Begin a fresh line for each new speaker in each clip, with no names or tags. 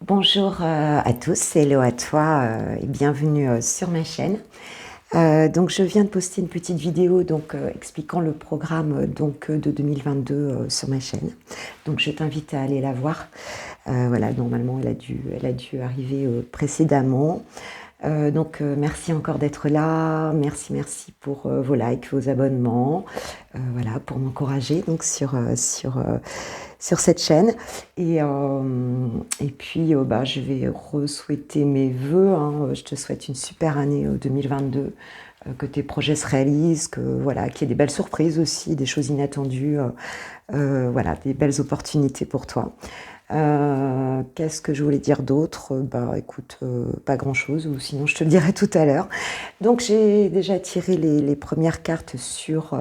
Bonjour à tous, hello à toi et bienvenue sur ma chaîne. Donc je viens de poster une petite vidéo expliquant le programme de 2022 sur ma chaîne. Donc je t'invite à aller la voir. Voilà, normalement elle a dû arriver précédemment. Merci encore d'être là, merci pour vos likes, vos abonnements, voilà, pour m'encourager donc sur cette chaîne. Et puis je vais re-souhaiter mes vœux, hein. Je te souhaite une super année 2022, que tes projets se réalisent, que voilà, qu'il y ait des belles surprises aussi, des choses inattendues, voilà, des belles opportunités pour toi. Qu'est-ce que je voulais dire d'autre? Écoute, pas grand-chose, ou sinon je te le dirai tout à l'heure. Donc j'ai déjà tiré les premières cartes sur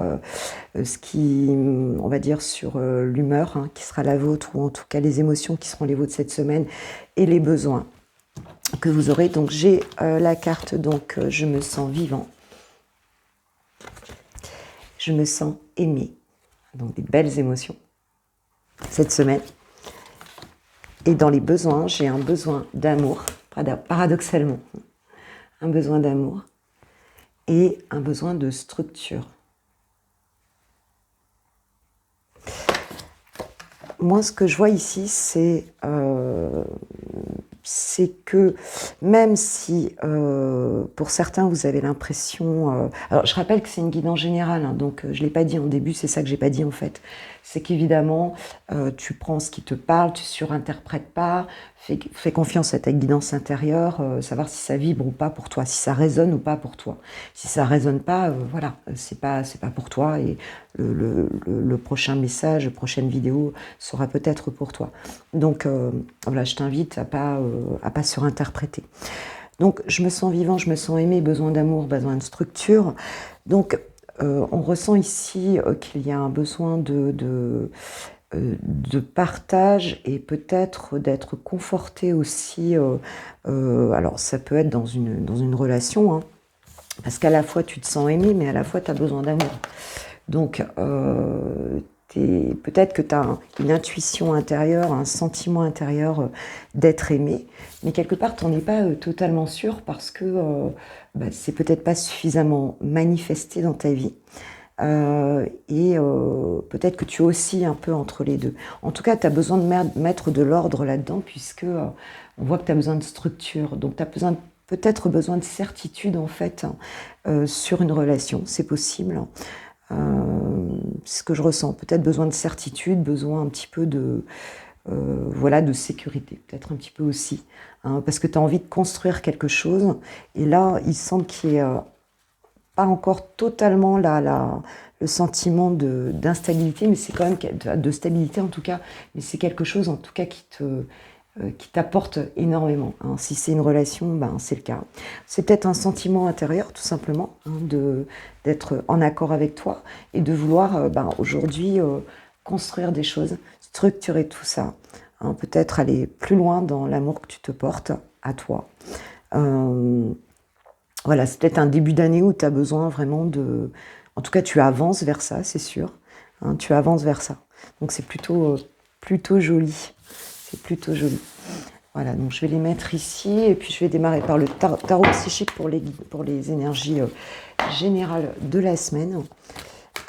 ce qui, on va dire, sur l'humeur, hein, qui sera la vôtre, ou en tout cas les émotions qui seront les vôtres cette semaine, et les besoins que vous aurez. Donc j'ai la carte, je me sens vivant, je me sens aimé, donc des belles émotions cette semaine. Et dans les besoins, j'ai un besoin d'amour, paradoxalement, un besoin d'amour et un besoin de structure. Moi, ce que je vois ici, c'est que même si pour certains vous avez l'impression, alors je rappelle que c'est une guidance générale, hein, donc je ne l'ai pas dit en début, c'est ça que j'ai pas dit en fait, c'est qu'évidemment tu prends ce qui te parle, tu surinterprètes pas, fais confiance à ta guidance intérieure, savoir si ça vibre ou pas pour toi, si ça résonne ou pas pour toi. Si ça résonne pas, voilà, c'est pas pour toi, et le prochain message, la prochaine vidéo sera peut-être pour toi. Donc voilà, je t'invite à pas surinterpréter. Donc je me sens vivant, je me sens aimé, besoin d'amour, besoin de structure. Donc on ressent ici qu'il y a un besoin de partage, et peut-être d'être conforté aussi. Alors ça peut être dans une relation, hein, parce qu'à la fois tu te sens aimé, mais à la fois tu as besoin d'amour. Donc peut-être que tu as une intuition intérieure, un sentiment intérieur d'être aimé, mais quelque part tu n'en es pas totalement sûr, parce que c'est peut-être pas suffisamment manifesté dans ta vie. Peut-être que tu oscilles un peu entre les deux. En tout cas, tu as besoin de mettre de l'ordre là-dedans, puisque on voit que tu as besoin de structure. Donc tu as peut-être besoin de certitude en fait, sur une relation, c'est possible. C'est ce que je ressens, peut-être besoin de certitude, besoin un petit peu de voilà, de sécurité, peut-être un petit peu aussi, hein, parce que tu as envie de construire quelque chose, et là il semble qu'il n'y ait pas encore totalement le sentiment d'instabilité, mais c'est quand même de stabilité en tout cas, mais c'est quelque chose en tout cas qui t'apporte énormément, hein. Si c'est une relation, c'est le cas. C'est peut-être un sentiment intérieur, tout simplement, hein, d'être en accord avec toi, et de vouloir aujourd'hui construire des choses, structurer tout ça, hein, peut-être aller plus loin dans l'amour que tu te portes à toi. Voilà, c'est peut-être un début d'année où tu as besoin vraiment de... En tout cas, tu avances vers ça, c'est sûr, hein, tu avances vers ça. Donc c'est plutôt joli. C'est plutôt joli. Voilà, donc je vais les mettre ici, et puis je vais démarrer par le tarot psychique pour les énergies générales de la semaine.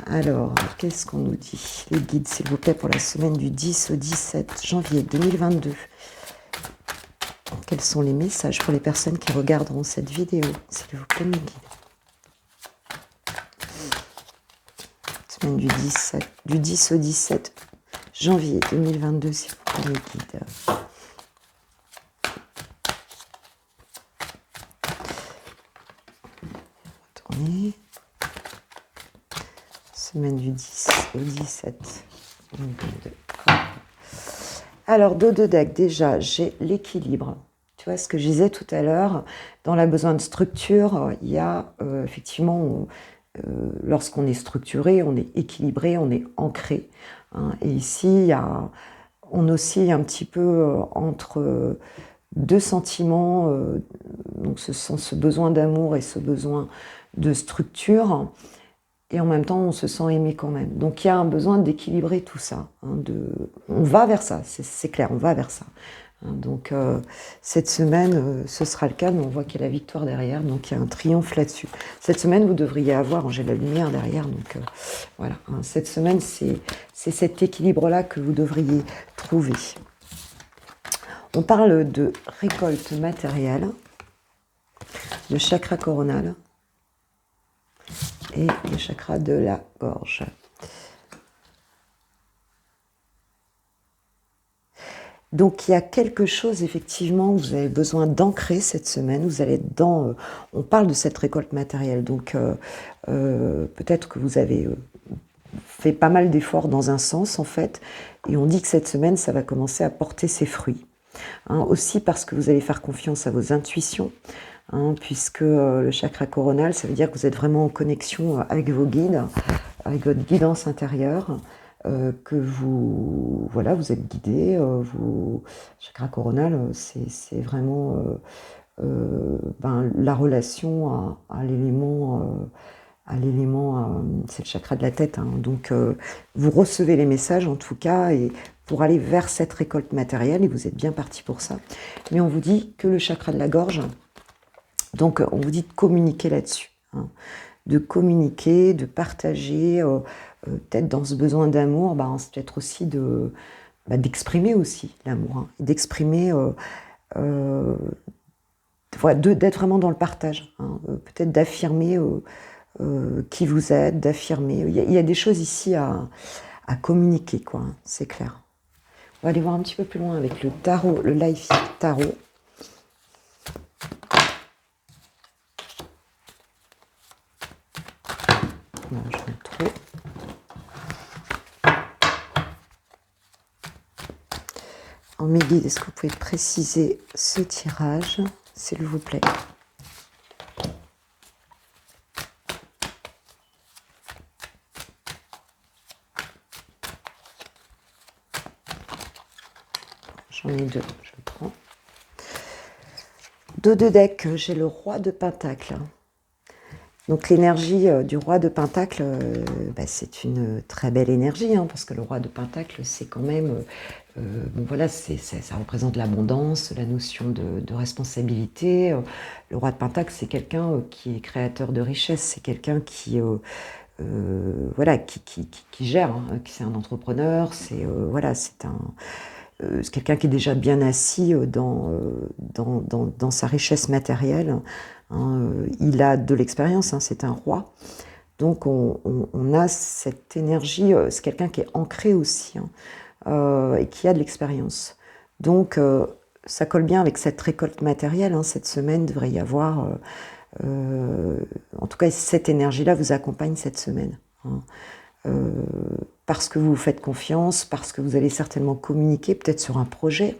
Alors, qu'est-ce qu'on nous dit? Les guides, s'il vous plaît, pour la semaine du 10 au 17 janvier 2022. Quels sont les messages pour les personnes qui regarderont cette vidéo? S'il vous plaît, mes guides. Semaine du 10 au 17 janvier 2022, s'il vous plaît, mes guides. Retournez. Semaine du 10 au 17 2022. Alors, dos de deck, déjà, j'ai l'équilibre. Tu vois ce que je disais tout à l'heure, dans la besoin de structure, il y a effectivement, lorsqu'on est structuré, on est équilibré, on est ancré, hein. Et ici, on oscille un petit peu entre deux sentiments, donc ce besoin d'amour et ce besoin de structure. Et en même temps, on se sent aimé quand même. Donc il y a un besoin d'équilibrer tout ça, hein, on va vers ça, c'est clair, on va vers ça. Donc cette semaine, ce sera le cas, mais on voit qu'il y a la victoire derrière, donc il y a un triomphe là-dessus. Cette semaine, vous devriez avoir, j'ai la lumière derrière, donc voilà. Cette semaine, c'est cet équilibre-là que vous devriez trouver. On parle de récolte matérielle, de chakra coronal et le chakra de la gorge. Donc il y a quelque chose effectivement où vous avez besoin d'ancrer cette semaine, vous allez être dans, on parle de cette récolte matérielle, donc peut-être que vous avez fait pas mal d'efforts dans un sens en fait, et on dit que cette semaine ça va commencer à porter ses fruits. Aussi parce que vous allez faire confiance à vos intuitions, puisque le chakra coronal, ça veut dire que vous êtes vraiment en connexion avec vos guides, avec votre guidance intérieure, que vous êtes guidé. Chakra coronal, c'est vraiment la relation à l'élément. C'est le chakra de la tête, donc vous recevez les messages en tout cas, et pour aller vers cette récolte matérielle, et vous êtes bien parti pour ça. Mais on vous dit que le chakra de la gorge, donc on vous dit de communiquer là-dessus, de communiquer, de partager, peut-être dans ce besoin d'amour, c'est peut-être aussi d'exprimer aussi l'amour, d'exprimer, d'être vraiment dans le partage, peut-être d'affirmer qui vous êtes, d'affirmer. Il y a des choses ici à communiquer, quoi, c'est clair. On va aller voir un petit peu plus loin avec le tarot, le Life Tarot. Non, je mets trop. En mes guides, est-ce que vous pouvez préciser ce tirage, s'il vous plaît? J'en ai deux, je le prends. Dos de deck, j'ai le roi de Pentacle. Donc l'énergie du roi de Pentacle, c'est une très belle énergie, parce que le roi de Pentacle, c'est quand même, ça représente l'abondance, la notion de responsabilité. Le roi de Pentacle, c'est quelqu'un qui est créateur de richesse, c'est quelqu'un qui gère, qui c'est un entrepreneur, c'est quelqu'un qui est déjà bien assis dans sa richesse matérielle. Il a de l'expérience, c'est un roi. Donc on a cette énergie, c'est quelqu'un qui est ancré aussi, et qui a de l'expérience. Donc ça colle bien avec cette récolte matérielle. Cette semaine, devrait y avoir, en tout cas cette énergie-là vous accompagne cette semaine. Parce que vous vous faites confiance, parce que vous allez certainement communiquer peut-être sur un projet.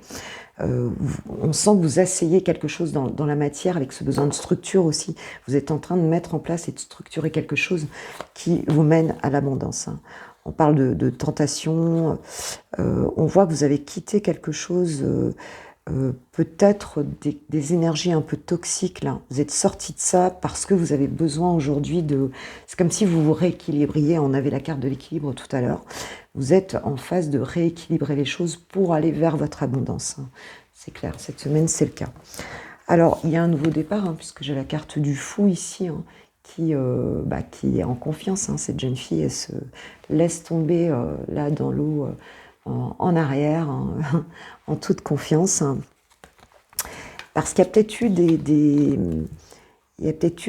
On sent que vous asseyez quelque chose dans la matière avec ce besoin de structure aussi. Vous êtes en train de mettre en place et de structurer quelque chose qui vous mène à l'abondance. On parle de tentation. On voit que vous avez quitté quelque chose, peut-être des énergies un peu toxiques là. Vous êtes sorti de ça parce que vous avez besoin aujourd'hui de... C'est comme si vous vous rééquilibriez. On avait la carte de l'équilibre tout à l'heure. Vous êtes en phase de rééquilibrer les choses pour aller vers votre abondance. C'est clair, cette semaine c'est le cas. Alors il y a un nouveau départ, puisque j'ai la carte du fou ici, qui est en confiance. Cette jeune fille, elle se laisse tomber là dans l'eau, en arrière, en toute confiance. Parce qu'il y a peut-être eu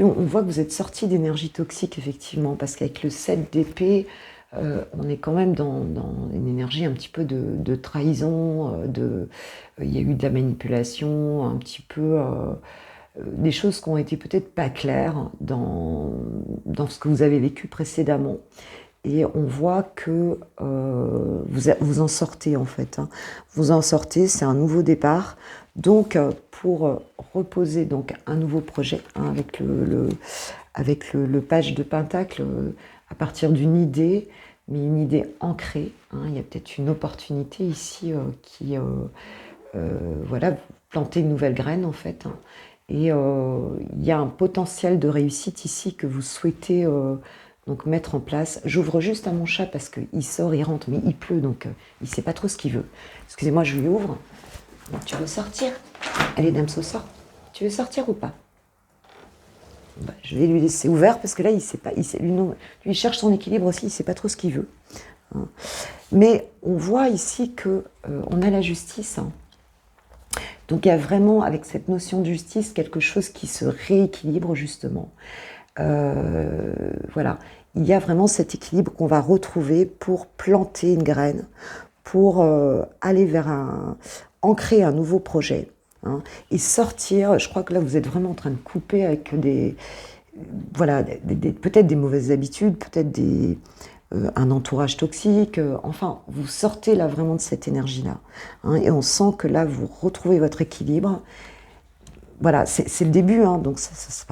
on voit que vous êtes sorti d'énergie toxique, effectivement, parce qu'avec le 7 d'épée, on est quand même dans une énergie un petit peu de trahison, il y a eu de la manipulation, un petit peu des choses qui ont été peut-être pas claires dans ce que vous avez vécu précédemment. Et on voit que vous en sortez en fait. Vous en sortez, c'est un nouveau départ. Donc pour reposer donc un nouveau projet, avec le page de Pentacle, à partir d'une idée, mais une idée ancrée. Il y a peut-être une opportunité ici qui planter une nouvelle graine en fait. Et il y a un potentiel de réussite ici que vous souhaitez donc mettre en place. J'ouvre juste à mon chat parce qu'il sort, il rentre, mais il pleut, donc il ne sait pas trop ce qu'il veut. Excusez-moi, je lui ouvre. Tu veux sortir? Allez, Damso, sort. Tu veux sortir ou pas? Bah, je vais lui laisser ouvert parce que là, il sait pas, lui, non, lui, il cherche son équilibre aussi, il ne sait pas trop ce qu'il veut. Hein. Mais on voit ici que on a la justice. Hein. Donc il y a vraiment, avec cette notion de justice, quelque chose qui se rééquilibre justement. Voilà, il y a vraiment cet équilibre qu'on va retrouver pour planter une graine, pour aller vers ancrer un nouveau projet. Hein, et sortir, je crois que là vous êtes vraiment en train de couper avec voilà, peut-être des mauvaises habitudes, peut-être un entourage toxique, enfin, vous sortez là vraiment de cette énergie-là. Hein, et on sent que là, vous retrouvez votre équilibre. Voilà, c'est le début, hein, donc ça se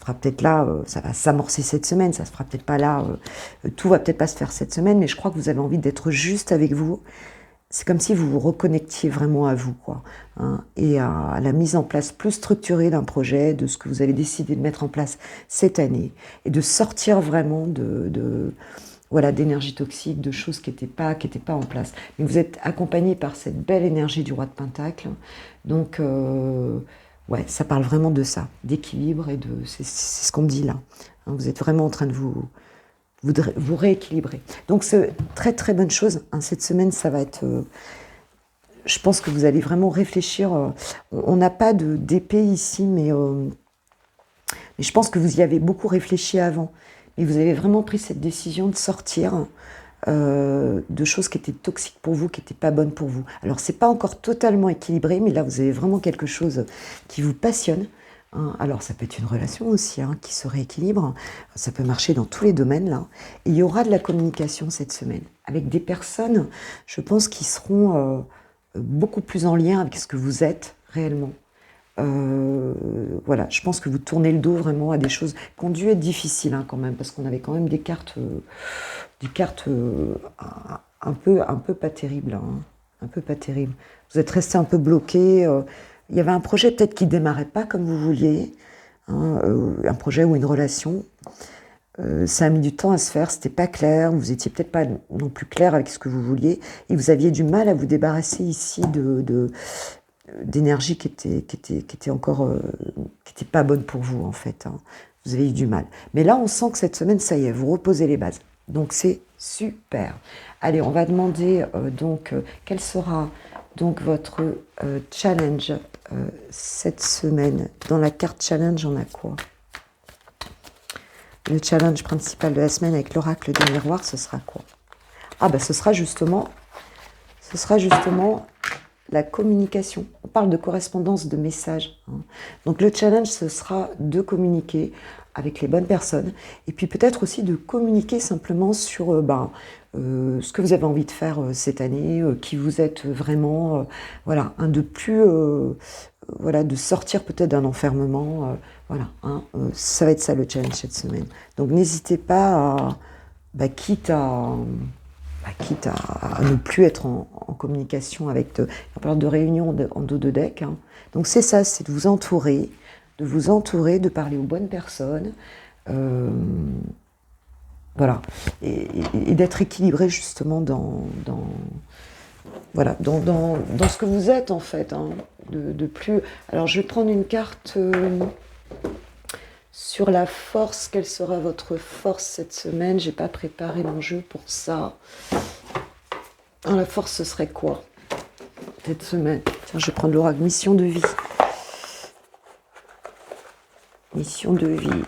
fera peut-être là, ça va s'amorcer cette semaine, ça se fera peut-être pas là, tout va peut-être pas se faire cette semaine, mais je crois que vous avez envie d'être juste avec vous. C'est comme si vous vous reconnectiez vraiment à vous, quoi, hein, et à la mise en place plus structurée d'un projet, de ce que vous avez décidé de mettre en place cette année, et de sortir vraiment voilà, d'énergie toxique, de choses qui n'étaient pas en place. Mais vous êtes accompagné par cette belle énergie du roi de Pentacle, donc ouais, ça parle vraiment de ça, d'équilibre et c'est ce qu'on me dit là. Hein, vous êtes vraiment en train de vous rééquilibrer. Donc c'est très très bonne chose. Hein, cette semaine, ça va être. Je pense que vous allez vraiment réfléchir. On n'a pas d'épée ici, mais je pense que vous y avez beaucoup réfléchi avant. Mais vous avez vraiment pris cette décision de sortir de choses qui étaient toxiques pour vous, qui n'étaient pas bonnes pour vous. Alors c'est pas encore totalement équilibré, mais là vous avez vraiment quelque chose qui vous passionne. Hein. Alors ça peut être une relation aussi hein, qui se rééquilibre. Ça peut marcher dans tous les domaines là. Et il y aura de la communication cette semaine avec des personnes, je pense, qui seront beaucoup plus en lien avec ce que vous êtes réellement. Voilà, je pense que vous tournez le dos vraiment à des choses qui ont dû être difficiles hein, quand même, parce qu'on avait quand même des cartes un peu pas terribles, hein, un peu pas terribles. Vous êtes resté un peu bloqué. Il y avait un projet peut-être qui démarrait pas comme vous vouliez, hein, un projet ou une relation. Ça a mis du temps à se faire, c'était pas clair, vous étiez peut-être pas non plus clair avec ce que vous vouliez, et vous aviez du mal à vous débarrasser ici d'énergie qui était encore qui était pas bonne pour vous en fait. Hein. Vous avez eu du mal. Mais là, on sent que cette semaine, ça y est, vous reposez les bases. Donc c'est super. Allez, on va demander donc quel sera donc votre challenge cette semaine. Dans la carte challenge, on a quoi? Le challenge principal de la semaine avec l'oracle des miroirs, ce sera quoi? Ah bah ce sera justement la communication. On parle de correspondance de messages. Hein. Donc le challenge, ce sera de communiquer avec les bonnes personnes et puis peut-être aussi de communiquer simplement sur ce que vous avez envie de faire cette année, qui vous êtes vraiment, voilà, de plus, voilà, de sortir peut-être d'un enfermement, voilà, hein, ça va être ça le challenge cette semaine. Donc n'hésitez pas quitte à ne plus être en communication avec on parle de réunion en dos de deck. Hein. Donc c'est ça, c'est de vous entourer, de parler aux bonnes personnes, voilà, et d'être équilibré justement voilà, dans ce que vous êtes en fait, hein, de plus. Alors je vais prendre une carte sur la force. Quelle sera votre force cette semaine? J'ai pas préparé l'enjeu pour ça. Alors, la force, ce serait quoi cette semaine? Tiens, je vais prendre l'oracle. Mission de vie. Mission de vie.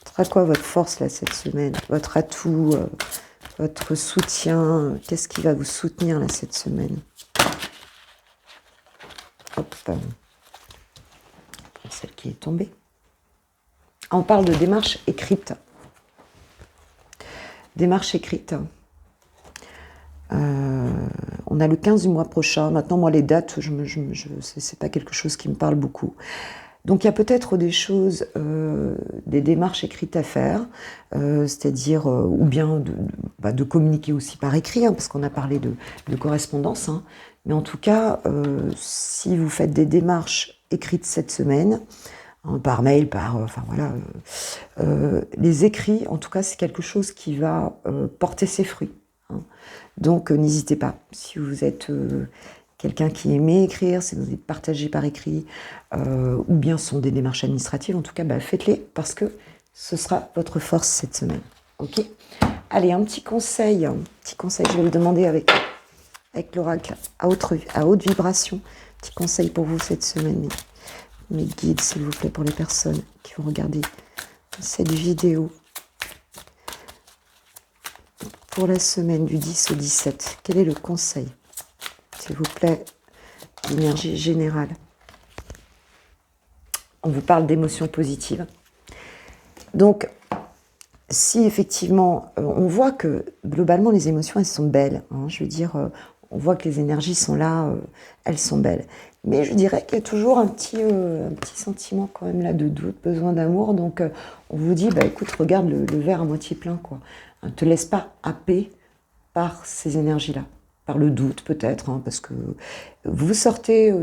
Ce sera quoi votre force là cette semaine? Votre atout, votre soutien. Qu'est-ce qui va vous soutenir là cette semaine? Hop. Celle qui est tombée. On parle de démarche écrite. Démarche écrite. On a le 15 du mois prochain. Maintenant, moi, les dates, c'est pas quelque chose qui me parle beaucoup. Donc, il y a peut-être des choses, des démarches écrites à faire, c'est-à-dire, ou bien de communiquer aussi par écrit, hein, parce qu'on a parlé de correspondance. Hein. Mais en tout cas, si vous faites des démarches écrites cette semaine, hein, par mail, enfin voilà, les écrits, en tout cas, c'est quelque chose qui va porter ses fruits. Hein. Donc, n'hésitez pas. Si vous êtes quelqu'un qui aimait écrire, si vous êtes partagé par écrit, ou bien sont des démarches administratives, en tout cas, bah, faites-les parce que ce sera votre force cette semaine. Ok? Allez, un petit conseil, je vais le demander avec l'oracle à haute vibration. Petit conseil pour vous cette semaine, mes guides, s'il vous plaît, pour les personnes qui vont regarder cette vidéo. Pour la semaine du 10 au 17, quel est le conseil, s'il vous plaît, l'énergie générale? On vous parle d'émotions positives. Donc, si effectivement, on voit que globalement les émotions, elles sont belles. Hein, je veux dire, on voit que les énergies sont là, elles sont belles. Mais je dirais qu'il y a toujours un petit sentiment quand même là de doute, besoin d'amour. Donc, on vous dit, bah écoute, regarde le verre à moitié plein, quoi. Ne te laisse pas happer par ces énergies-là, par le doute peut-être, hein, parce que vous sortez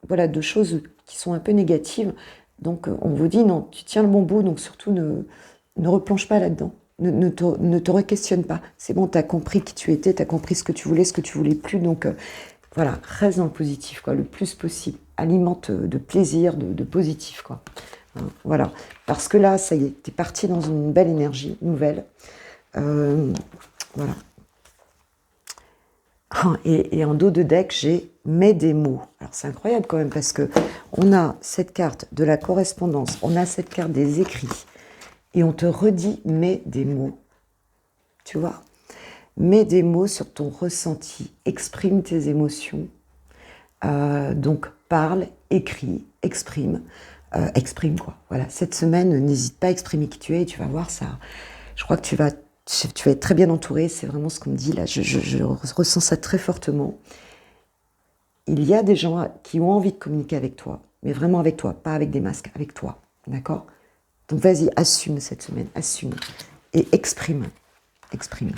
voilà, de choses qui sont un peu négatives. Donc, on vous dit, non, tu tiens le bon bout, donc surtout ne replonge pas là-dedans. Ne te re-questionne pas. C'est bon, tu as compris qui tu étais, tu as compris ce que tu voulais plus. Donc, voilà, reste dans le positif, quoi, le plus possible. Alimente de plaisir, de positif, quoi. Hein, voilà. Parce que là, ça y est, tu es parti dans une belle énergie nouvelle. Voilà. Et en dos de deck, j'ai « mets des mots ». Alors, c'est incroyable quand même parce que on a cette carte de la correspondance, on a cette carte des écrits. Et on te redit, mets des mots. Tu vois? Mets des mots sur ton ressenti. Exprime tes émotions. Donc, parle, écris, exprime. Exprime, quoi. Voilà. Cette semaine, n'hésite pas à exprimer qui tu es et tu vas voir ça. Je crois que tu vas être très bien entouré. C'est vraiment ce qu'on me dit là. Je ressens ça très fortement. Il y a des gens qui ont envie de communiquer avec toi. Mais vraiment avec toi. Pas avec des masques. Avec toi. D'accord? Donc vas-y, assume cette semaine, assume. Et exprime. Exprime.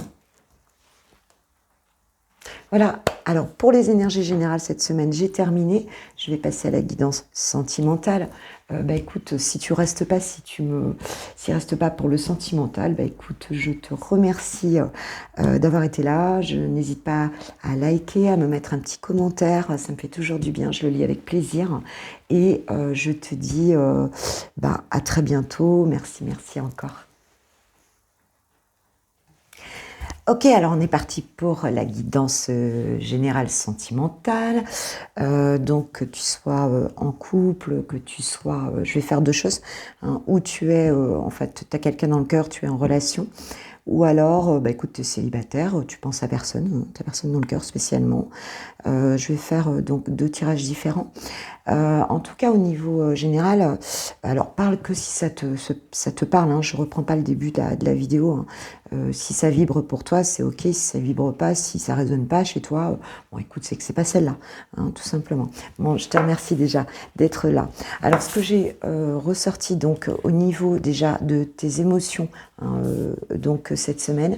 Voilà, alors pour les énergies générales cette semaine, j'ai terminé. Je vais passer à la guidance sentimentale. Bah écoute, si tu restes pas, restes pas pour le sentimental, bah écoute, je te remercie d'avoir été là. Je n'hésite pas à liker, à me mettre un petit commentaire. Ça me fait toujours du bien, je le lis avec plaisir. Et je te dis à très bientôt. Merci encore. Ok, alors on est parti pour la guidance générale sentimentale. Donc que tu sois en couple, que tu sois... je vais faire deux choses. Hein, où tu es, en fait, tu as quelqu'un dans le cœur, tu es en relation. Ou alors, bah, écoute, tu es célibataire, tu penses à personne, tu n'as personne dans le cœur spécialement. Je vais faire donc deux tirages différents. En tout cas, au niveau général, alors parle que si ça te parle. Hein, je reprends pas le début de la vidéo. Hein. Si ça vibre pour toi, c'est ok. Si ça vibre pas, si ça résonne pas chez toi, bon, écoute, c'est que c'est pas celle-là, hein, tout simplement. Bon, je te remercie déjà d'être là. Alors, ce que j'ai ressorti donc au niveau déjà de tes émotions, hein, donc cette semaine,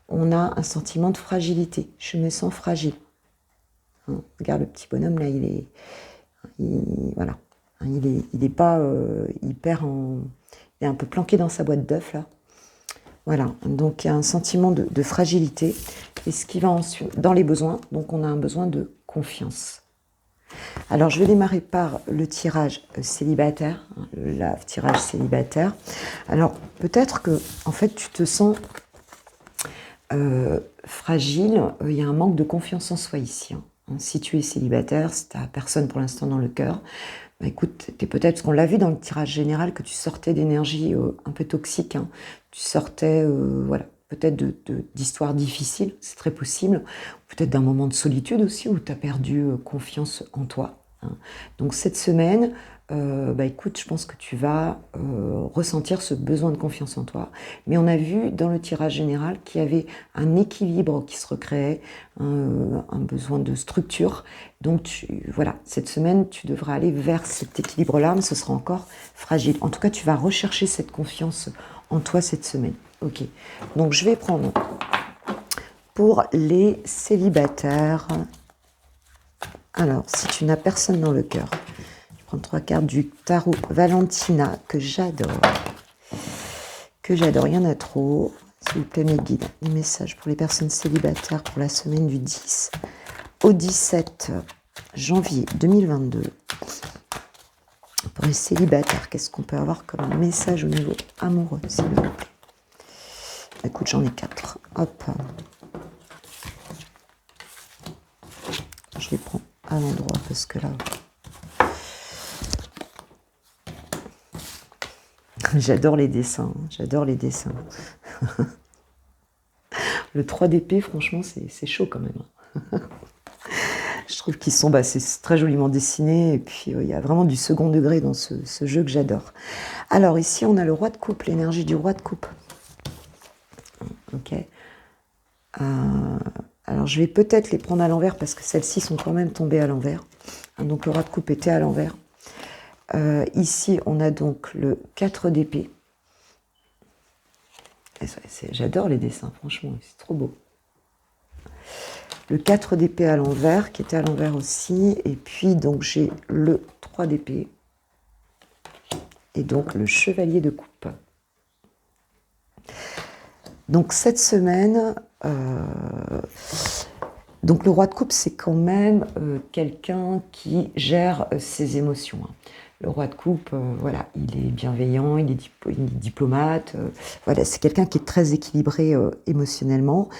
on a un sentiment de fragilité. Je me sens fragile. Hein, regarde le petit bonhomme là, voilà, il est pas hyper il est un peu planqué dans sa boîte d'œufs là. Voilà, donc il y a un sentiment de fragilité. Et ce qui va ensuite, dans les besoins, donc on a un besoin de confiance. Alors je vais démarrer par le tirage célibataire, hein, le tirage célibataire. Alors peut-être que en fait tu te sens fragile, il y a un manque de confiance en soi ici. Hein. Si tu es célibataire, si tu n'as personne pour l'instant dans le cœur, bah écoute, t'es peut-être, parce qu'on l'a vu dans le tirage général, que tu sortais d'énergie un peu toxique. Hein. Tu sortais, voilà, peut-être d'histoires difficiles, c'est très possible. Peut-être d'un moment de solitude aussi, où tu as perdu confiance en toi. Hein. Donc cette semaine, bah écoute, je pense que tu vas ressentir ce besoin de confiance en toi. Mais on a vu dans le tirage général qu'il y avait un équilibre qui se recréait, un besoin de structure. Donc voilà, cette semaine, tu devras aller vers cet équilibre-là, mais ce sera encore fragile. En tout cas, tu vas rechercher cette confiance en toi cette semaine. Ok, donc je vais prendre pour les célibataires. Alors, si tu n'as personne dans le cœur, je prends 3 cartes du tarot Valentina, que j'adore. Il y en a trop. S'il vous plaît, mes guides, les messages pour les personnes célibataires pour la semaine du 10 au 17 janvier 2022. Pour les célibataires, qu'est-ce qu'on peut avoir comme message au niveau amoureux, s'il vous plaît? Écoute, j'en ai 4. Hop. Je les prends à l'endroit parce que là... J'adore les dessins, j'adore les dessins. Le 3 d'épée, franchement, c'est chaud quand même. Je trouve qu'ils sont, c'est très joliment dessiné, et puis il y a vraiment du second degré dans ce jeu que j'adore. Alors ici, on a le roi de coupe, l'énergie du roi de coupe. Ok. Alors je vais peut-être les prendre à l'envers, parce que celles-ci sont quand même tombées à l'envers. Donc le roi de coupe était à l'envers. Ici, on a donc le 4 d'épée. J'adore les dessins, franchement, c'est trop beau. Le 4 d'épée à l'envers, qui était à l'envers aussi. Et puis, donc, j'ai le 3 d'épée. Et donc, le chevalier de coupe. Donc, cette semaine... donc, le roi de coupe, c'est quand même quelqu'un qui gère ses émotions. Le roi de coupe, voilà, il est bienveillant, il est diplomate. Voilà, c'est quelqu'un qui est très équilibré émotionnellement.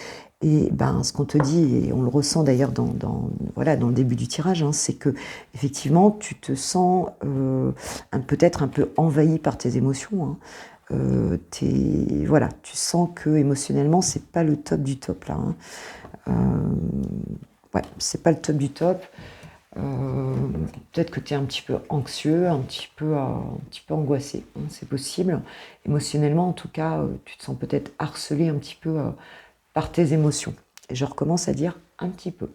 Et ce qu'on te dit, et on le ressent d'ailleurs voilà, dans le début du tirage, c'est que effectivement, tu te sens peut-être un peu envahi par tes émotions. Voilà, tu sens que émotionnellement, c'est pas le top du top là. Ouais, c'est pas le top du top. Peut-être que tu es un petit peu anxieux, un petit peu angoissé, c'est possible. Émotionnellement, en tout cas, tu te sens peut-être harcelé un petit peu par tes émotions. Et je recommence à dire un petit peu.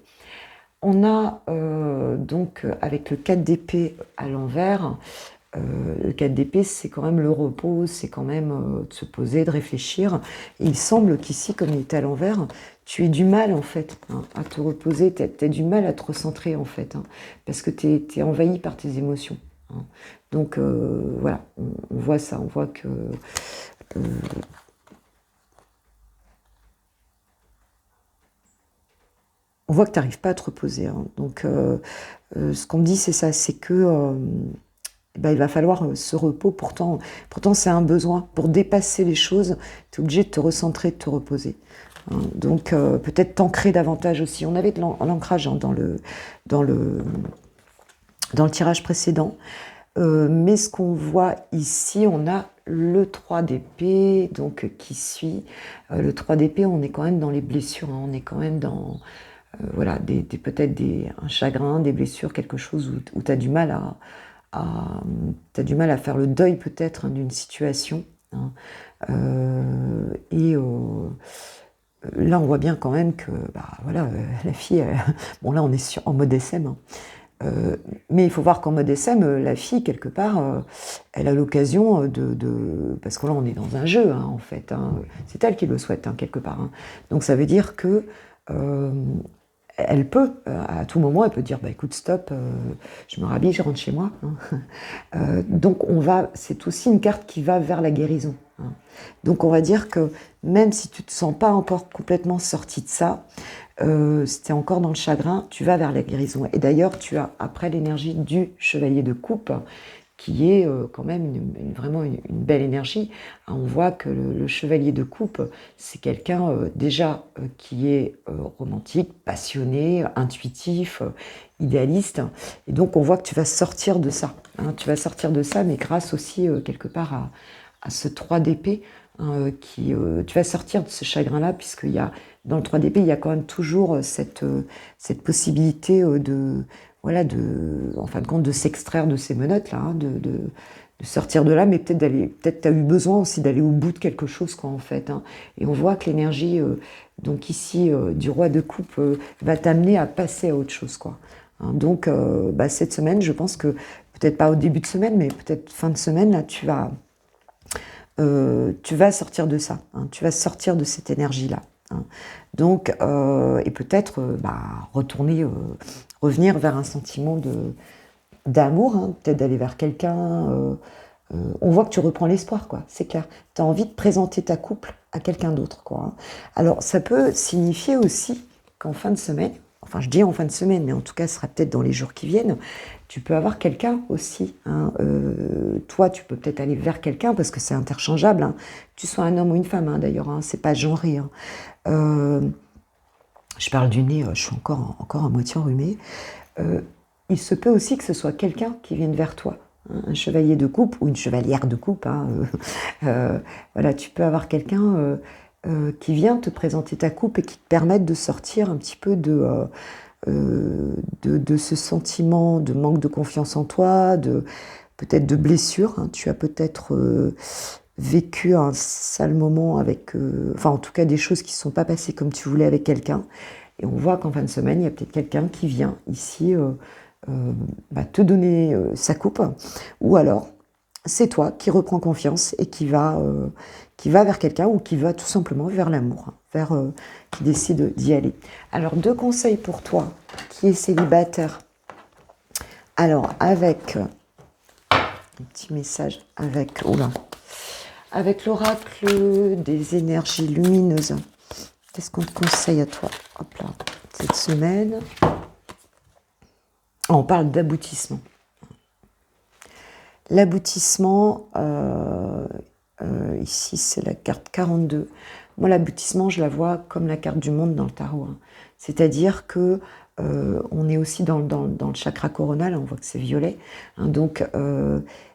On a donc avec le 4 d'épée à l'envers, le 4 d'épée, c'est quand même le repos, c'est quand même de se poser, de réfléchir. Et il semble qu'ici, comme il est à l'envers, tu aies du mal en fait à te reposer, tu as du mal à te recentrer en fait, parce que tu es envahi par tes émotions. Donc voilà, on voit ça, on voit que... on voit que tu n'arrives pas à te reposer. Donc, ce qu'on me dit, c'est ça, c'est que il va falloir ce repos. Pourtant c'est un besoin. Pour dépasser les choses, tu es obligé de te recentrer, de te reposer. Donc, peut-être t'ancrer davantage aussi. On avait de l'ancrage dans le tirage précédent. Mais ce qu'on voit ici, on a le 3 d'épée, donc qui suit. Le 3 d'épée, on est quand même dans les blessures. On est quand même dans... voilà, peut-être un chagrin, des blessures, quelque chose où tu as du mal t'as du mal à faire le deuil peut-être d'une situation. Et là, on voit bien quand même que voilà, la fille, bon là on est en mode SM, mais il faut voir qu'en mode SM, la fille, quelque part, elle a l'occasion parce que là on est dans un jeu en fait, c'est elle qui le souhaite quelque part. Donc ça veut dire que elle peut, à tout moment, elle peut dire écoute, stop, je me rhabille, je rentre chez moi. Donc c'est aussi une carte qui va vers la guérison. Donc on va dire que même si tu ne te sens pas encore complètement sorti de ça, si tu es encore dans le chagrin, tu vas vers la guérison. Et d'ailleurs, tu as après l'énergie du chevalier de coupe, qui est quand même vraiment une belle énergie. On voit que le chevalier de coupe, c'est quelqu'un déjà qui est romantique, passionné, intuitif, idéaliste. Et donc on voit que tu vas sortir de ça. Tu vas sortir de ça, mais grâce aussi quelque part à ce 3 d'épée, tu vas sortir de ce chagrin-là, puisqu'il y a, dans le 3 d'épée, il y a quand même toujours cette possibilité en fin de compte, de s'extraire de ces menottes là, de sortir de là, mais peut-être t'as eu besoin aussi d'aller au bout de quelque chose, quoi, en fait. Et on voit que l'énergie, donc ici, du roi de coupe, va t'amener à passer à autre chose, quoi. Donc, cette semaine, je pense que, peut-être pas au début de semaine, mais peut-être fin de semaine, là, tu vas sortir de ça, tu vas sortir de cette énergie-là. Donc, et peut-être revenir vers un sentiment d'amour, peut-être d'aller vers quelqu'un. On voit que tu reprends l'espoir, quoi, c'est clair. Tu as envie de présenter ta couple à quelqu'un d'autre, quoi. Hein. Alors, ça peut signifier aussi qu'en fin de semaine, enfin, je dis en fin de semaine, mais en tout cas, ce sera peut-être dans les jours qui viennent, tu peux avoir quelqu'un aussi. Hein. Toi, tu peux peut-être aller vers quelqu'un parce que c'est interchangeable. Hein. Que tu sois un homme ou une femme, hein, d'ailleurs, hein, c'est pas genré. Hein. Je parle du nez, je suis encore à moitié enrhumée. Il se peut aussi que ce soit quelqu'un qui vienne vers toi. Hein, un chevalier de coupe ou une chevalière de coupe. Hein, voilà, tu peux avoir quelqu'un qui vient te présenter ta coupe et qui te permette de sortir un petit peu de ce sentiment de manque de confiance en toi, peut-être de blessure. Hein. Tu as peut-être vécu un sale moment avec, enfin en tout cas des choses qui ne sont pas passées comme tu voulais avec quelqu'un. Et on voit qu'en fin de semaine, il y a peut-être quelqu'un qui vient ici te donner sa coupe. Ou alors, c'est toi qui reprends confiance et qui va vers quelqu'un ou qui va tout simplement vers l'amour, hein, qui décide d'y aller. Alors, 2 conseils pour toi qui est célibataire. Alors, avec un petit message avec l'oracle des énergies lumineuses. Qu'est-ce qu'on te conseille à toi? Hop là, cette semaine. On parle d'aboutissement. L'aboutissement, ici c'est la carte 42. Moi, l'aboutissement, je la vois comme la carte du monde dans le tarot. Hein. C'est-à-dire que on est aussi dans le chakra coronal, on voit que c'est violet. Hein, donc,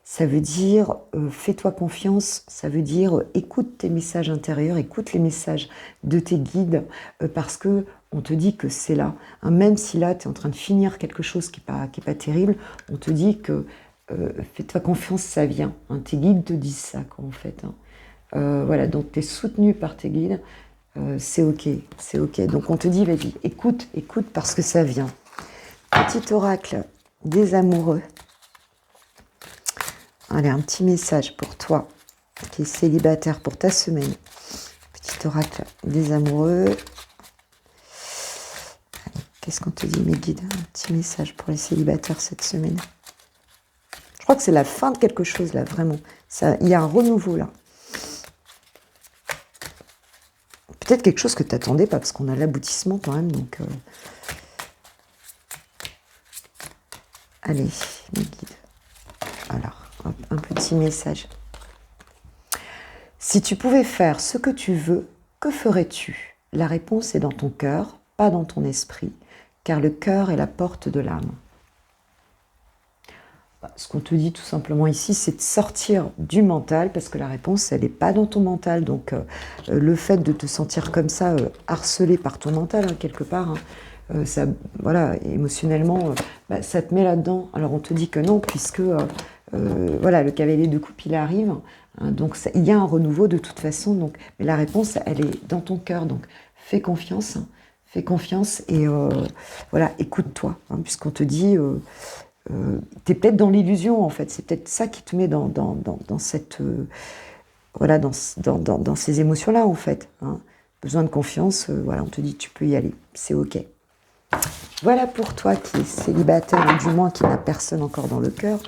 ça veut dire fais-toi confiance, ça veut dire écoute tes messages intérieurs, écoute les messages de tes guides, parce que on te dit que c'est là. Hein, même si là, tu es en train de finir quelque chose qui est pas terrible, on te dit que fais-toi confiance, ça vient. Hein, tes guides te disent ça, quoi, en fait. Hein. Voilà, donc tu es soutenu par tes guides. C'est ok, c'est ok. Donc on te dit, vas-y, écoute parce que ça vient. Petit oracle des amoureux. Allez, un petit message pour toi qui est célibataire pour ta semaine. Petit oracle des amoureux. Qu'est-ce qu'on te dit, mes guides? Un petit message pour les célibataires cette semaine. Je crois que c'est la fin de quelque chose, là, vraiment. Il y a un renouveau, là. Peut-être quelque chose que tu n'attendais pas, parce qu'on a l'aboutissement quand même. Donc, allez, mes guides. Alors, hop, un petit message. Si tu pouvais faire ce que tu veux, que ferais-tu? La réponse est dans ton cœur, pas dans ton esprit, car le cœur est la porte de l'âme. Ce qu'on te dit tout simplement ici, c'est de sortir du mental, parce que la réponse, elle n'est pas dans ton mental. Donc, le fait de te sentir comme ça, harcelé par ton mental, hein, quelque part, hein, ça, voilà, émotionnellement, ça te met là-dedans. Alors, on te dit que non, puisque voilà, le cavalier de coupe, il arrive. Hein, donc, il y a un renouveau de toute façon. Donc, mais la réponse, elle est dans ton cœur. Donc, fais confiance. Hein, fais confiance et voilà, écoute-toi. Hein, puisqu'on te dit... tu es peut-être dans l'illusion, en fait. C'est peut-être ça qui te met dans cette... voilà, dans ces émotions-là, en fait. Hein. Besoin de confiance, voilà, on te dit tu peux y aller. C'est OK. Voilà pour toi qui es célibataire, ou du moins qui n'a personne encore dans le cœur.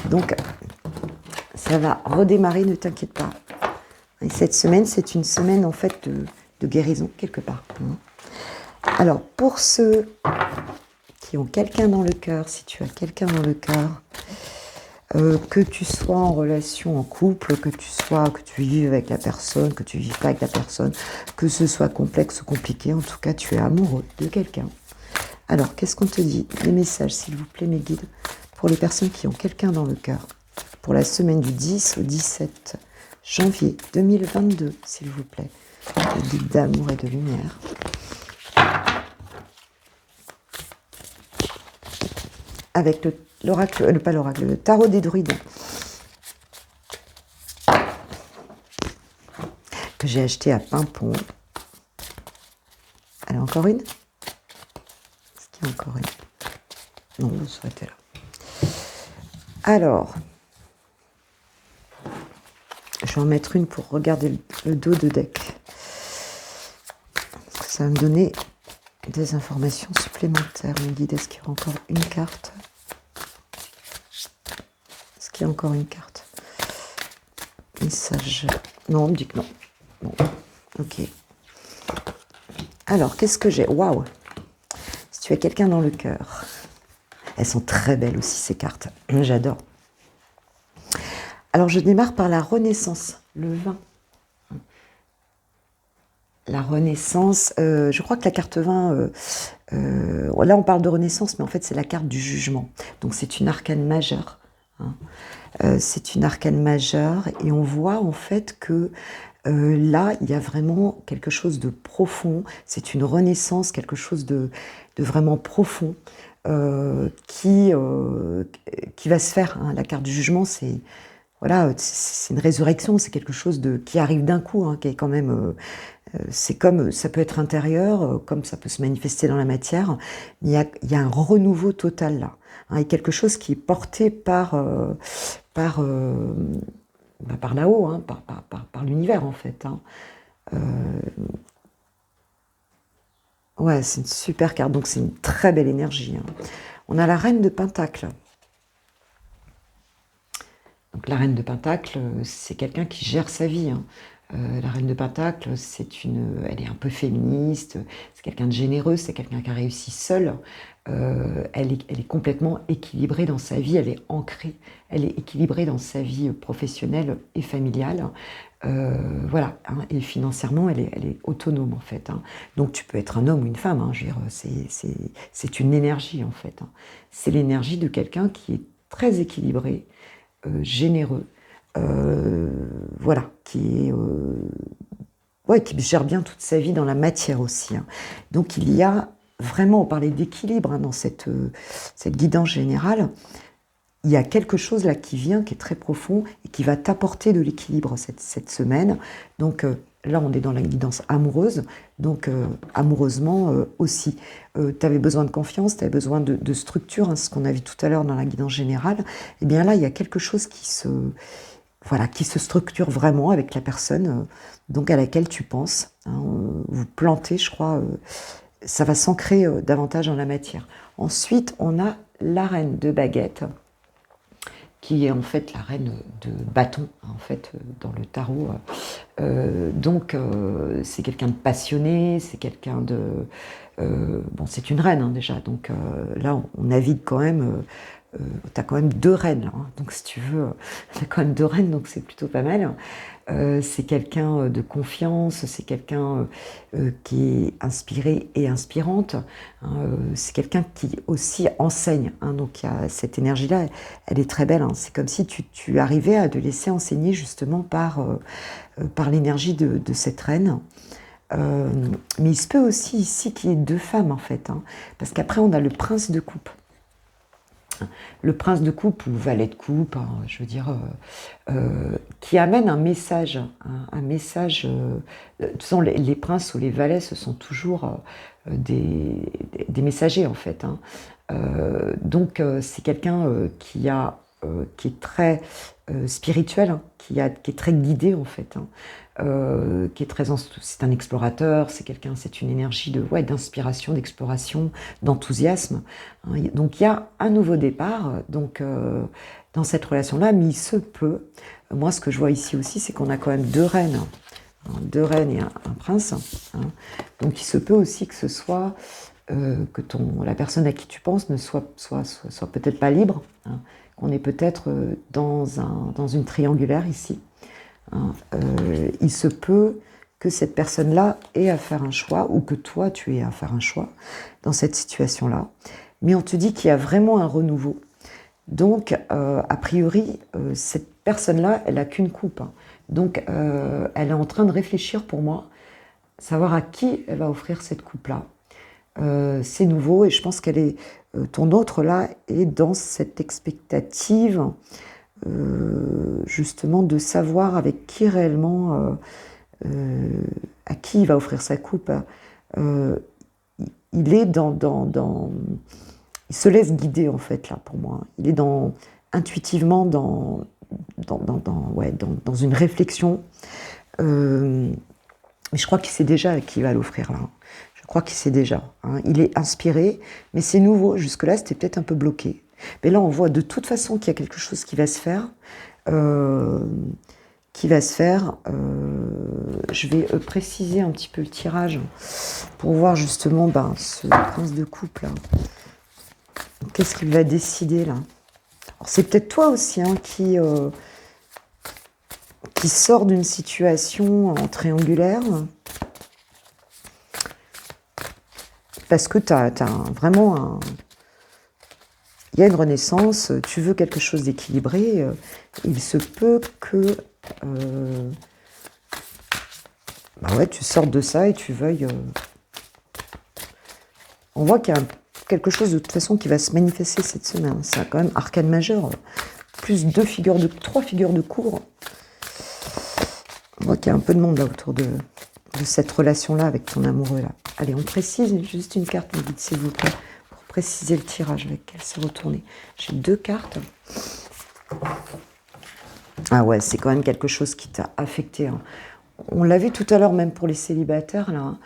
Donc, ça va redémarrer, ne t'inquiète pas. Et cette semaine, c'est une semaine, en fait, de guérison, quelque part. Hein. Alors, pour ceux... qui ont quelqu'un dans le cœur, si tu as quelqu'un dans le cœur, que tu sois en relation en couple, que tu vives avec la personne, que tu ne vives pas avec la personne, que ce soit complexe ou compliqué, en tout cas tu es amoureux de quelqu'un. Alors, qu'est-ce qu'on te dit? Les messages, s'il vous plaît, mes guides, pour les personnes qui ont quelqu'un dans le cœur, pour la semaine du 10 au 17 janvier 2022, s'il vous plaît, les guides d'amour et de lumière. Avec l'oracle, pas l'oracle, le tarot des druides que j'ai acheté à Pimpon. Elle a encore une? Est-ce qu'il y a encore une? Non, vous souhaitez là. Alors, je vais en mettre une pour regarder le dos de deck. Ça va me donner des informations supplémentaires. Mon guide, est-ce qu'il y a encore une carte? Est-ce qu'il y a encore une carte? Message. Non, on me dit que non. Bon. Ok. Alors, qu'est-ce que j'ai? Waouh! Si tu as quelqu'un dans le cœur. Elles sont très belles aussi, ces cartes. J'adore. Alors, je démarre par la Renaissance, le 20. La Renaissance, je crois que la carte 20, là on parle de Renaissance, mais en fait c'est la carte du jugement. Donc c'est une arcane majeure. Hein. C'est une arcane majeure et on voit en fait que là il y a vraiment quelque chose de profond. C'est une renaissance, quelque chose de vraiment profond qui va se faire. Hein. La carte du jugement, c'est voilà, c'est une résurrection, c'est quelque chose qui arrive d'un coup, hein, qui est quand même, c'est comme, ça peut être intérieur, comme ça peut se manifester dans la matière, mais il y a un renouveau total là, hein, et quelque chose qui est porté par, par là-haut, hein, par l'univers en fait. Hein. Ouais, c'est une super carte, donc c'est une très belle énergie. Hein. On a la Reine de Pentacle. Donc la Reine de Pentacle, c'est quelqu'un qui gère sa vie. Hein. La Reine de Pentacle, elle est un peu féministe, c'est quelqu'un de généreux, c'est quelqu'un qui a réussi seule. Elle est complètement équilibrée dans sa vie, elle est ancrée, elle est équilibrée dans sa vie professionnelle et familiale. Voilà, hein, et financièrement, elle est autonome en fait. Hein. Donc tu peux être un homme ou une femme, hein, je veux dire, c'est une énergie en fait. Hein. C'est l'énergie de quelqu'un qui est très équilibré, généreux, voilà, ouais, qui gère bien toute sa vie dans la matière aussi. Hein. Donc il y a vraiment, on parlait d'équilibre hein, dans cette guidance générale, il y a quelque chose là qui vient, qui est très profond et qui va t'apporter de l'équilibre cette semaine. Donc là, on est dans la guidance amoureuse, donc amoureusement aussi. Tu avais besoin de confiance, tu avais besoin de structure, hein, ce qu'on a vu tout à l'heure dans la guidance générale. Et bien là, il y a quelque chose voilà, qui se structure vraiment avec la personne donc à laquelle tu penses. Hein, vous plantez, je crois, ça va s'ancrer davantage dans la matière. Ensuite, on a la reine de baguette, qui est en fait la reine de bâton, en fait, dans le tarot. Donc, c'est quelqu'un de passionné, c'est quelqu'un de... bon, c'est une reine, hein, déjà, donc là, on navigue quand même... tu as quand même deux reines, là, hein, donc si tu veux, tu as quand même deux reines, donc c'est plutôt pas mal. C'est quelqu'un de confiance, c'est quelqu'un qui est inspiré et inspirante. Hein, c'est quelqu'un qui aussi enseigne. Hein, donc il y a cette énergie-là, elle est très belle. Hein, c'est comme si tu arrivais à te laisser enseigner justement par l'énergie de cette reine. Mais il se peut aussi ici qu'il y ait deux femmes en fait. Hein, parce qu'après on a le prince de coupe. Le prince de coupe ou valet de coupe, hein, je veux dire, qui amène un message. Un message. De toute façon, les princes ou les valets, ce sont toujours des messagers, en fait. Hein. Donc, c'est quelqu'un qui est très spirituel, hein, qui est très guidé, en fait. Hein. Qui est c'est un explorateur, c'est une énergie d'inspiration, d'exploration, d'enthousiasme. Hein. Donc il y a un nouveau départ donc, dans cette relation-là, mais il se peut, moi ce que je vois ici aussi, c'est qu'on a quand même deux reines, hein, deux reines et un prince. Hein. Donc il se peut aussi que ce soit que la personne à qui tu penses ne soit peut-être pas libre, hein, qu'on est peut-être dans une triangulaire ici. Hein, il se peut que cette personne-là ait à faire un choix ou que toi, tu aies à faire un choix dans cette situation-là. Mais on te dit qu'il y a vraiment un renouveau. Donc, a priori, cette personne-là, elle n'a qu'une coupe. Hein. Donc, elle est en train de réfléchir pour moi, savoir à qui elle va offrir cette coupe-là. C'est nouveau et je pense qu'elle est... ton autre, là, est dans cette expectative... justement de savoir avec qui réellement à qui il va offrir sa coupe. Il est il se laisse guider en fait là pour moi. Il est intuitivement dans une réflexion. Mais je crois qu'il sait déjà à qui il va l'offrir là. Je crois qu'il sait déjà. Hein. Il est inspiré, mais c'est nouveau. Jusque-là, c'était peut-être un peu bloqué. Mais là, on voit de toute façon qu'il y a quelque chose qui va se faire. qui va se faire. Je vais préciser un petit peu le tirage pour voir justement ce prince de coupe là. Qu'est-ce qu'il va décider là? C'est peut-être toi aussi hein, qui sort d'une situation en triangulaire. Parce que tu as vraiment un... Il y a une renaissance, tu veux quelque chose d'équilibré. Il se peut que... ouais, tu sortes de ça et tu veuilles... On voit qu'il y a quelque chose de toute façon qui va se manifester cette semaine. C'est quand même arcane majeur. Plus trois figures de cour. On voit qu'il y a un peu de monde là autour de cette relation-là avec ton amoureux là. Allez, on précise juste une carte, me dites s'il vous plaît, pour préciser le tirage avec lequel c'est retourné. J'ai 2 cartes. Ah ouais, c'est quand même quelque chose qui t'a affecté. Hein. On l'a vu tout à l'heure, même pour les célibataires. Là,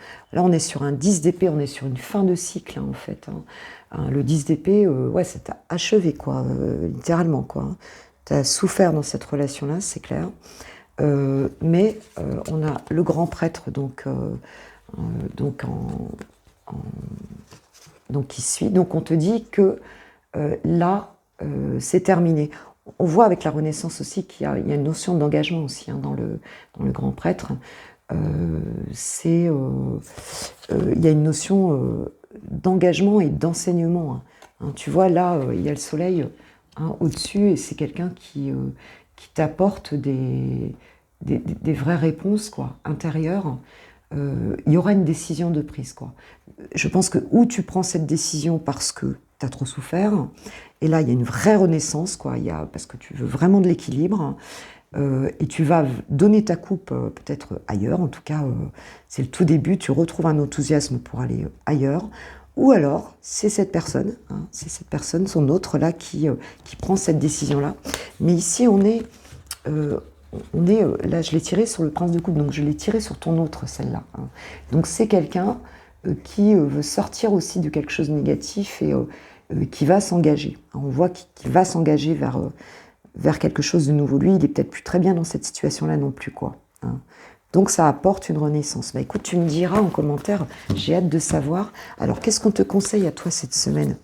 on est sur un 10 d'épée, on est sur une fin de cycle, hein, en fait. Hein. Le 10 d'épée, ouais, ça t'a achevé, quoi, littéralement, quoi. T'as souffert dans cette relation-là, c'est clair. Mais on a le grand prêtre, donc qui suit. Donc, on te dit que là, c'est terminé. On voit avec la Renaissance aussi qu'il y a une notion d'engagement aussi hein, dans le grand prêtre. Il y a une notion d'engagement et d'enseignement. Hein. Tu vois, là, il y a le soleil hein, au-dessus et c'est quelqu'un qui t'apporte des vraies réponses quoi, intérieures. Il y aura une décision de prise. Quoi. Je pense que où tu prends cette décision parce que tu as trop souffert, et là il y a une vraie renaissance, quoi. Parce que tu veux vraiment de l'équilibre, et tu vas donner ta coupe peut-être ailleurs, en tout cas c'est le tout début, tu retrouves un enthousiasme pour aller ailleurs, ou alors c'est cette personne, hein, son autre là qui prend cette décision-là. Mais ici on est là, je l'ai tiré sur le prince de coupe, donc je l'ai tiré sur ton autre, celle-là. Hein. Donc c'est quelqu'un qui veut sortir aussi de quelque chose de négatif et qui va s'engager. On voit qu'il va s'engager vers quelque chose de nouveau. Lui, il est peut-être plus très bien dans cette situation-là non plus, quoi. Hein. Donc ça apporte une renaissance. Bah écoute, tu me diras en commentaire, j'ai hâte de savoir. Alors, qu'est-ce qu'on te conseille à toi cette semaine?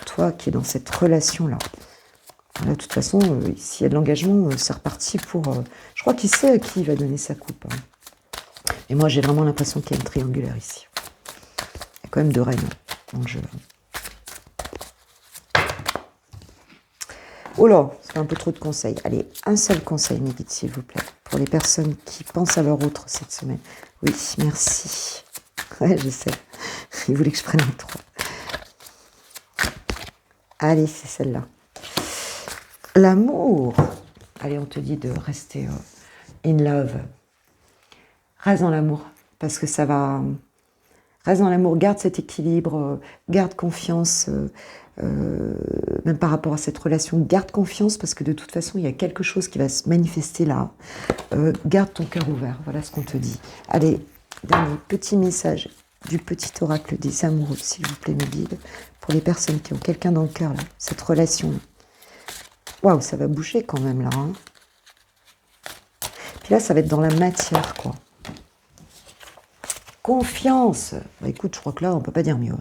Toi qui es dans cette relation-là. Là, de toute façon, s'il y a de l'engagement, c'est reparti pour... je crois qu'il sait à qui il va donner sa coupe. Hein. Et moi, j'ai vraiment l'impression qu'il y a une triangulaire ici. Il y a quand même 2 reines dans le jeu. Oh là, c'est un peu trop de conseils. Allez, un seul conseil, mes guides, s'il vous plaît. Pour les personnes qui pensent à leur autre cette semaine. Oui, merci. Ouais, je sais. Il voulait que je prenne un 3. Allez, c'est celle-là. L'amour. Allez, on te dit de rester in love. Reste dans l'amour, parce que ça va... Reste dans l'amour, garde cet équilibre, garde confiance, même par rapport à cette relation, garde confiance, parce que de toute façon, il y a quelque chose qui va se manifester là. Garde ton cœur ouvert, voilà ce qu'on te dit. Allez, dernier petit message du petit oracle des amoureux, s'il vous plaît, mes guides, pour les personnes qui ont quelqu'un dans le cœur, là, cette relation-là. Waouh, ça va bouger quand même là. Hein. Puis là, ça va être dans la matière, quoi. Confiance. Bah, écoute, je crois que là, on ne peut pas dire mieux.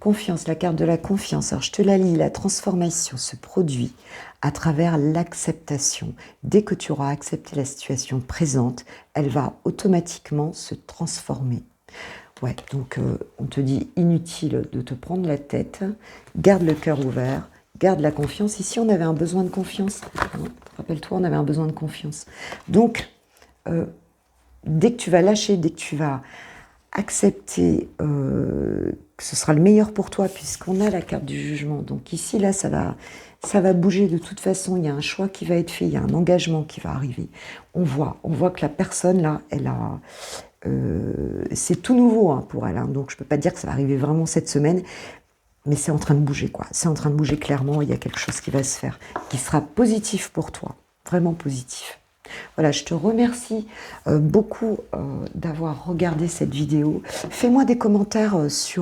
Confiance, la carte de la confiance. Alors, je te la lis. La transformation se produit à travers l'acceptation. Dès que tu auras accepté la situation présente, elle va automatiquement se transformer. Ouais, donc on te dit inutile de te prendre la tête. Garde le cœur ouvert. Garde la confiance. Ici, on avait un besoin de confiance. Hein, rappelle-toi, on avait un besoin de confiance. Donc, dès que tu vas lâcher, dès que tu vas accepter que ce sera le meilleur pour toi, puisqu'on a la carte du jugement. Donc ici, là, ça va bouger de toute façon. Il y a un choix qui va être fait, il y a un engagement qui va arriver. On voit que la personne, là, elle a... c'est tout nouveau hein, pour elle. Hein, donc, je ne peux pas dire que ça va arriver vraiment cette semaine. Mais c'est en train de bouger, quoi. C'est en train de bouger clairement. Il y a quelque chose qui va se faire, qui sera positif pour toi. Vraiment positif. Voilà, je te remercie beaucoup d'avoir regardé cette vidéo. Fais-moi des commentaires parce que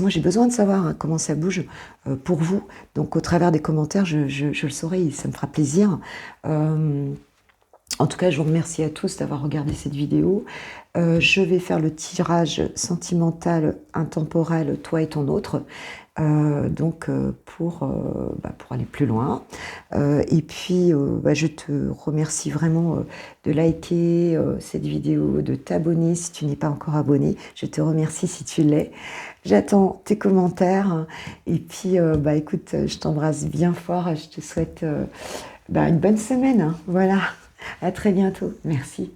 moi j'ai besoin de savoir hein, comment ça bouge pour vous. Donc au travers des commentaires, je le saurai, ça me fera plaisir. En tout cas, je vous remercie à tous d'avoir regardé cette vidéo. Je vais faire le tirage sentimental intemporel toi et ton autre, donc pour aller plus loin. Et puis, je te remercie vraiment de liker cette vidéo, de t'abonner si tu n'es pas encore abonné. Je te remercie si tu l'es. J'attends tes commentaires. Et puis, écoute, je t'embrasse bien fort. Je te souhaite une bonne semaine, hein. Voilà, à très bientôt. Merci.